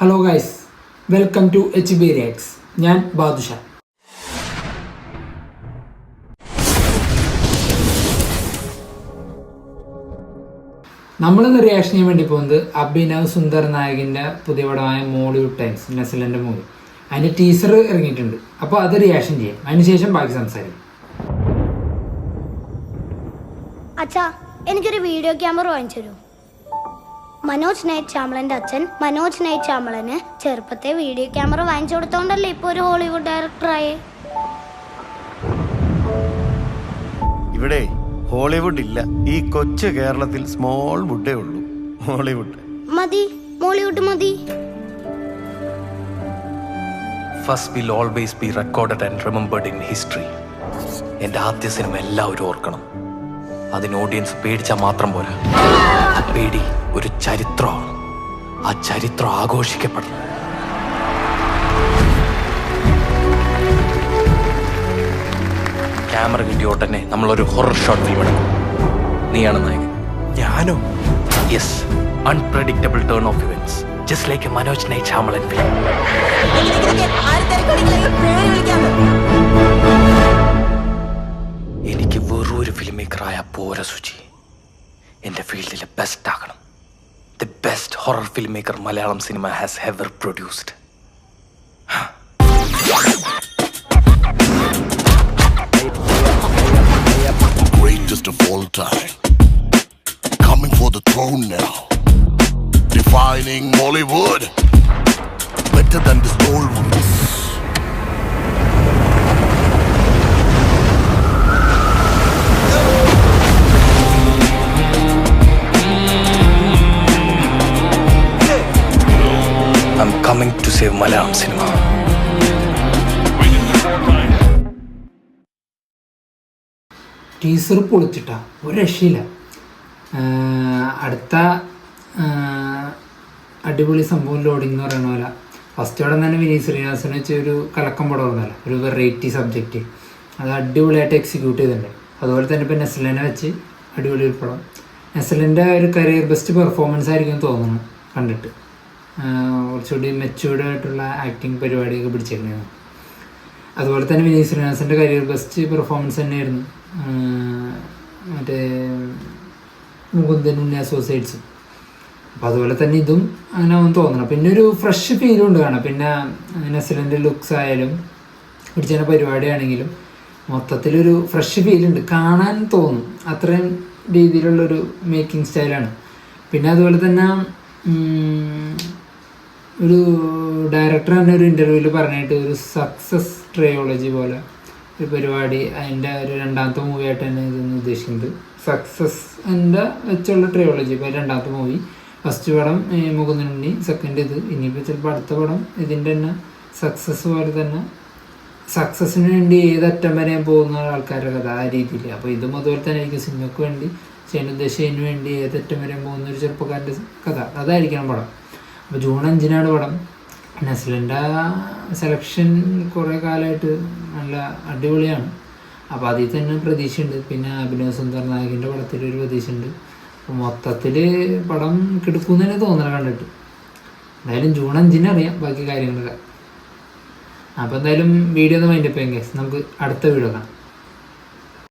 Hello guys, welcome to HB Reacts. ഞാൻ ബാദുഷ. നമ്മളിന്ന് reaction ചെയ്യാൻ വേണ്ടി പോകുന്നത് അഭിനവ് സുന്ദർ നായകിൻ്റെ പുതിയ പടമായ മോളിവുഡ് ടൈംസ്, നെസ്ലൻ്റെ മൂവി. അതിൻ്റെ ടീസർ ഇറങ്ങിയിട്ടുണ്ട്. അപ്പോൾ അത് റിയാക്ഷൻ ചെയ്യാം. അതിനുശേഷം ബാക്കി സംസാരിക്കും. അച്ഛാ, എനിക്കൊരു വീഡിയോ ക്യാമറ വാങ്ങിച്ചു തരൂ. മനോജ് നൈറ്റ് ചാമളന്റെ അച്ഛൻ മനോജ് നൈറ്റ് ചാമളന് ചെറുപ്പത്തെ വീഡിയോ ക്യാമറ വാങ്ങിച്ചു കൊടുത്തോണ്ടല്ലേ ഇപ്പൊ ഒരു ഹോളിവുഡ് ഡയറക്ടറായേ. ഇവിടെ ഹോളിവുഡ് ഇല്ല, ഈ കൊച്ചു കേരളത്തിൽ സ്മോൾ വുഡേ ഉള്ളൂ. ഹോളിവുഡ് മതി, മോളിവുഡ് മതി. First will always be recorded and remembered in history. എൻ്റെ ആദ്യ സിനിമ എല്ലാവരും ഓർക്കണം. അതിന് ഓഡിയൻസ് പേടിച്ചാൽ മാത്രം പോരാ, ആ പേടി ഒരു ചരിത്രമാണ്. ആ ചരിത്രം ആഘോഷിക്കപ്പെടണം. ക്യാമറ കിട്ടിയ ഉടനെ നമ്മളൊരു ഹൊറർ ഷോട്ട് ഫിലിം എടുക്കും. നീയാണ് നായകൻ. ഞാനോ? Yes, unpredictable turn of events, just like A Manoj night Shyamalan film. എനിക്ക് വെറൊരു ഫിലിം മേക്കറായ പോര സുചി. എൻ്റെ ഫീൽഡിലെ ബെസ്റ്റ് ആകണം. The best horror film maker Malayalam cinema has ever produced. Greatest of all time, coming for the throne now, defining Mollywood, better than this old ones. I'm coming to save Malayalam cinema. Teaser പൊളിച്ചിട്ടാ, ഒരു രക്ഷയില്ല. അടുത്ത അടിപൊളി സംഭവം loading എന്ന് പറയുന്ന പോലെ first അവിടെ തന്നെ വിനീത് ശ്രീനിവാസനെ വെച്ച് ഒരു കലക്കം പടം ഉണ്ടല്ലോ, ഒരു വെറൈറ്റി സബ്ജക്റ്റ്. അത് അടിപൊളിയായിട്ട് എക്സിക്യൂട്ട് ചെയ്തിട്ടുണ്ട്. അതുപോലെ തന്നെ ഇപ്പം നെസ്ലിനെ വെച്ച് അടിപൊളി ഒരു പടം. നെസ്ലിൻ്റെ ഒരു കരിയർ ബെസ്റ്റ് പെർഫോമൻസ് ആയിരിക്കും തോന്നുന്നു കണ്ടിട്ട്. കുറച്ചുകൂടി മെച്യൂർഡ് ആയിട്ടുള്ള ആക്ടിങ് പരിപാടിയൊക്കെ പിടിച്ചേക്കുന്നത്. അതുപോലെ തന്നെ വിനീത് ശ്രീനിവാസൻ്റെ കരിയർ ബെസ്റ്റ് പെർഫോമൻസ് തന്നെയായിരുന്നു മറ്റേ മുകുന്ദൻ ഉണ്ണി അസോസിയേറ്റ്സും. അപ്പം അതുപോലെ തന്നെ ഇതും അങ്ങനെ ആവും തോന്നണം. പിന്നെ ഒരു ഫ്രഷ് ഫീലും ഉണ്ട് കാണാം. പിന്നെ നെസ്ലിൻ്റെ ലുക്സ് ആയാലും പിടിച്ച പരിപാടിയാണെങ്കിലും മൊത്തത്തിലൊരു ഫ്രഷ് ഫീലുണ്ട്, കാണാൻ തോന്നും. അത്രയും രീതിയിലുള്ളൊരു മേക്കിംഗ് സ്റ്റൈലാണ്. പിന്നെ അതുപോലെ തന്നെ ഒരു ഡയറക്ടർ തന്നെ ഒരു ഇൻ്റർവ്യൂവിൽ പറഞ്ഞിട്ട് ഒരു സക്സസ് ട്രയോളജി പോലെ ഒരു പരിപാടി, അതിൻ്റെ ഒരു രണ്ടാമത്തെ മൂവി ആയിട്ട് തന്നെ ഇതൊന്ന് ഉദ്ദേശിക്കുന്നത്. സക്സസ് എൻ്റെ വെച്ചുള്ള ട്രയോളജി. ഇപ്പോൾ രണ്ടാമത്തെ മൂവി, ഫസ്റ്റ് പടം മുകുന്ദനുണ്ണി, സെക്കൻഡ് ഇത്, ഇനിയിപ്പോൾ ചിലപ്പോൾ അടുത്ത പടം ഇതിൻ്റെ തന്നെ സക്സസ് പോലെ തന്നെ സക്സസ്സിന് വേണ്ടി ഏതറ്റം വരെ പോകുന്ന ആൾക്കാരുടെ കഥ ആ രീതിയിൽ. അപ്പോൾ ഇതും അതുപോലെ തന്നെ ആയിരിക്കും സിനിമയ്ക്ക് വേണ്ടി ചെയ്യാൻ ഉദ്ദേശിച്ചതിന് വേണ്ടി ഏതറ്റം വരെ പോകുന്ന ഒരു ചെറുപ്പക്കാരൻ്റെ കഥ, അതായിരിക്കണം പടം. അപ്പോൾ ജൂൺ 5-നാണ് പടം. നെസ്ലിൻ്റെ സെലക്ഷൻ കുറേ കാലമായിട്ട് നല്ല അടിപൊളിയാണ്. അപ്പോൾ അതിൽ തന്നെ പ്രതീക്ഷയുണ്ട്. പിന്നെ അഭിനവ് സുന്ദർ നായകിൻ്റെ പടത്തിലൊരു പ്രതീക്ഷയുണ്ട്. അപ്പോൾ മൊത്തത്തിൽ പടം കിടക്കുമെന്ന് തന്നെ തോന്നണം കണ്ടിട്ട്. എന്തായാലും ജൂൺ 5-ന് അറിയാം ബാക്കി കാര്യങ്ങളൊക്കെ. അപ്പോൾ എന്തായാലും വീഡിയോ ഒന്ന് മൈൻഡപ്പ് ചെയ്യാം ഗൈസ്. നമുക്ക് അടുത്ത വീഡിയോ കാണാം.